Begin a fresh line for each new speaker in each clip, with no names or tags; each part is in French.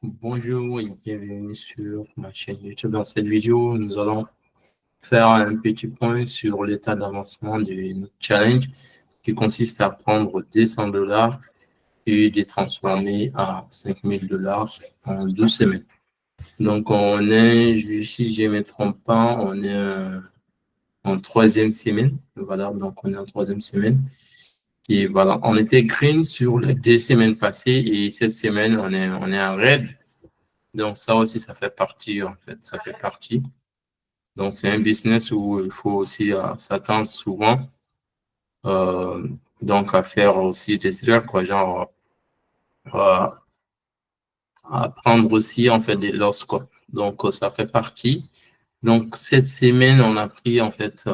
Bonjour et bienvenue sur ma chaîne YouTube. Dans cette vidéo, nous allons faire un petit point sur l'état d'avancement de notre challenge qui consiste à prendre 200 dollars et de les transformer à 5 000 dollars en 12 semaines. Donc, on est, si je ne me trompe pas, on est en troisième semaine. Voilà, donc on est en troisième semaine. Et voilà, on était green sur les 2 semaines passées et cette semaine, on est en red. Donc, ça aussi, ça fait partie, en fait, ça fait partie. Donc, c'est un business où il faut aussi s'attendre souvent, euh, donc à faire aussi des erreurs, quoi, genre, euh, à prendre aussi, en fait, des losses, quoi. Donc, ça fait partie. Donc, cette semaine, on a pris, en fait,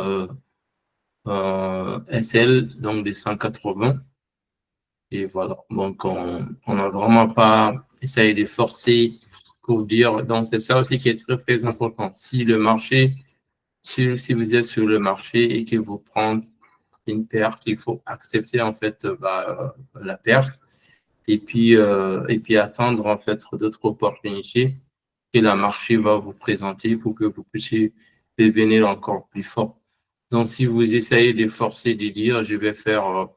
SL, donc des 180. Et voilà. Donc, on n'a vraiment pas essayé de forcer pour dire. Donc, c'est ça aussi qui est très, très important. Si le marché si vous êtes sur le marché et que vous prenez une perte, il faut accepter en fait la perte et puis attendre en fait d'autres opportunités que le marché va vous présenter pour que vous puissiez devenir encore plus fort. Donc, si vous essayez de forcer de dire je vais faire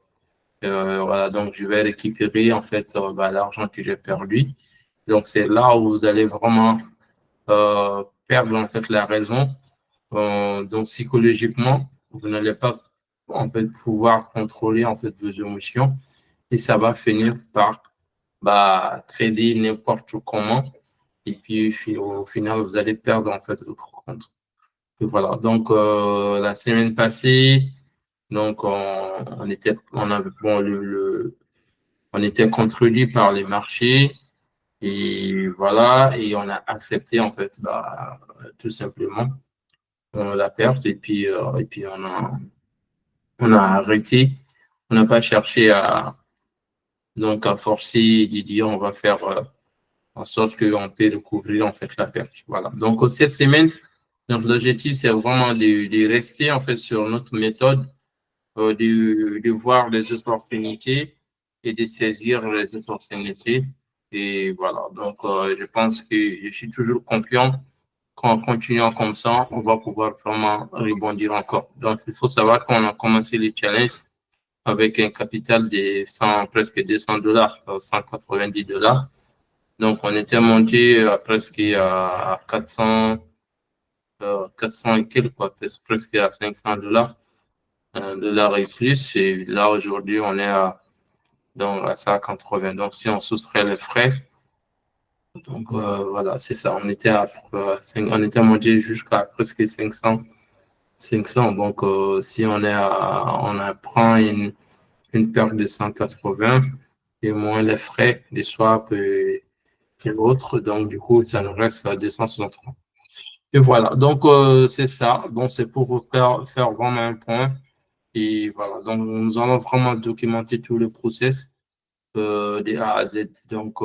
voilà, donc je vais récupérer en fait l'argent que j'ai perdu. Donc, c'est là où vous allez vraiment perdre en fait la raison. Donc, psychologiquement, vous n'allez pas en fait pouvoir contrôler en fait vos émotions et ça va finir par trader n'importe comment et puis au final vous allez perdre en fait votre compte. Et voilà. Donc la semaine passée, donc on avait bon on était contredit par les marchés et voilà et on a accepté en fait tout simplement la perte et puis on a arrêté. On n'a pas cherché à forcer de dire on va faire en sorte qu'on peut recouvrir en fait la perte. Voilà. Donc cette semaine, donc l'objectif c'est vraiment de rester en fait sur notre méthode, de voir les opportunités et de saisir les opportunités. Et voilà. Donc je pense que je suis toujours confiant qu'en continuant comme ça, on va pouvoir vraiment rebondir encore. Donc il faut savoir qu'on a commencé les challenges avec un capital de 100, presque 200 dollars, 190 dollars. Donc, on était monté à presque à 400, 400 et quelques, quoi, presque à 500 dollars, dollars et plus. Et là, aujourd'hui, on est à 180. Donc, si on soustrait les frais, donc voilà, c'est ça. On était monté jusqu'à presque 500, 500. Donc, si on apprend une perte de 180 et moins les frais des swaps et autres. Donc, du coup, ça nous reste à 263. Et voilà. Donc, c'est ça. Donc, c'est pour vous faire vraiment un point. Et voilà. Donc, nous allons vraiment documenter tout le process de A à Z. Donc,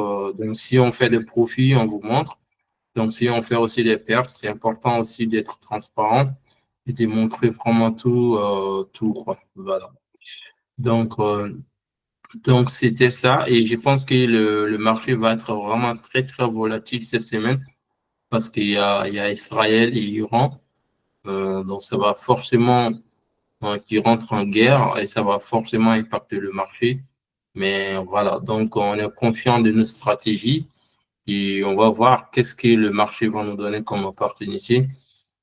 si on fait des profits, on vous montre. Donc, si on fait aussi des pertes, c'est important aussi d'être transparent et de montrer vraiment tout, quoi. Voilà. Donc, c'était ça. Et je pense que le marché va être vraiment très, très volatile cette semaine parce il y a Israël et Iran. Donc, ça va forcément, qui rentrent en guerre et ça va forcément impacter le marché. Mais voilà, donc on est confiant de notre stratégie et on va voir qu'est-ce que le marché va nous donner comme opportunité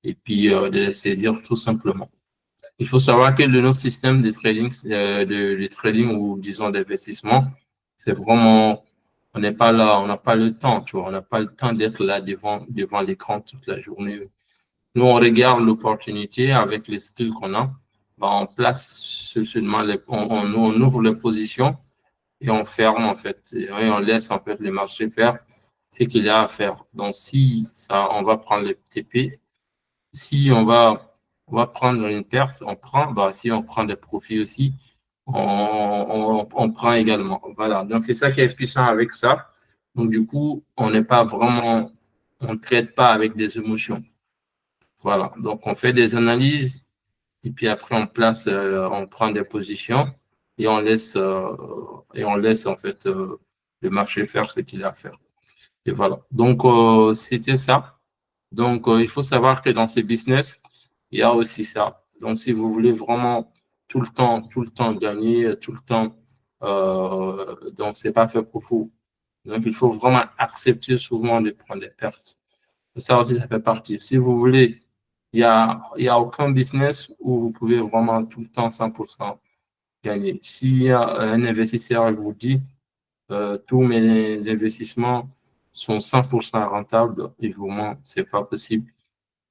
et puis de les saisir tout simplement. Il faut savoir que le notre système de trading, de trading ou disons d'investissement, c'est vraiment, on n'est pas là, on n'a pas le temps, tu vois, on n'a pas le temps d'être là devant l'écran toute la journée. Nous, on regarde l'opportunité avec les skills qu'on a, on place seulement on ouvre les positions et on ferme en fait, et on laisse en fait les marchés faire ce qu'il y a à faire. Donc, si ça, on va prendre les TP, si on va prendre une perte, on prend. Si on prend des profits aussi, on prend également. Voilà. Donc, c'est ça qui est puissant avec ça. Donc, du coup, on n'est pas vraiment, on ne traite pas avec des émotions. Voilà. Donc, on fait des analyses et puis après, on prend des positions et on laisse en fait, le marché faire ce qu'il a à faire. Et voilà. Donc, c'était ça. Donc, il faut savoir que dans ces business, il y a aussi ça. Donc, si vous voulez vraiment tout le temps gagner, tout le temps, donc, c'est pas fait pour vous. Donc, il faut vraiment accepter souvent de prendre des pertes. Ça aussi, ça fait partie. Si vous voulez, il y a aucun business où vous pouvez vraiment tout le temps 100% gagner. Si un investisseur vous dit, tous mes investissements sont 100% rentables, évidemment, c'est pas possible.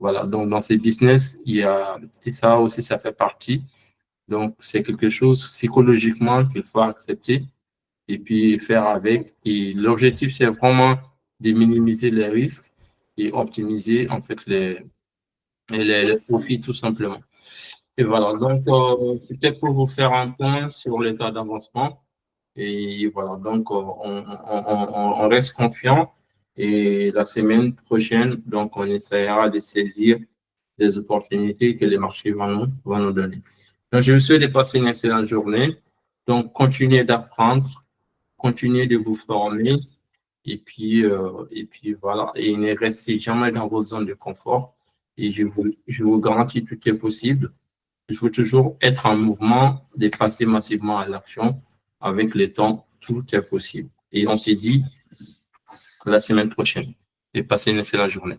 Voilà. Donc, dans ces business, il y a, et ça aussi, ça fait partie. Donc, c'est quelque chose psychologiquement qu'il faut accepter et puis faire avec. Et l'objectif, c'est vraiment de minimiser les risques et optimiser, en fait, les profits, tout simplement. Et voilà. Donc, c'était pour vous faire un point sur l'état d'avancement. Et voilà, donc on reste confiant et la semaine prochaine, donc on essaiera de saisir des opportunités que les marchés vont nous donner. Donc, je vous souhaite de passer une excellente journée. Donc, continuez d'apprendre, continuez de vous former et puis voilà, et ne restez jamais dans vos zones de confort. Et je vous garantis tout est possible. Il faut toujours être en mouvement, de passer massivement à l'action. Avec le temps, tout est possible. Et on se dit à la semaine prochaine. Et passez une excellente journée.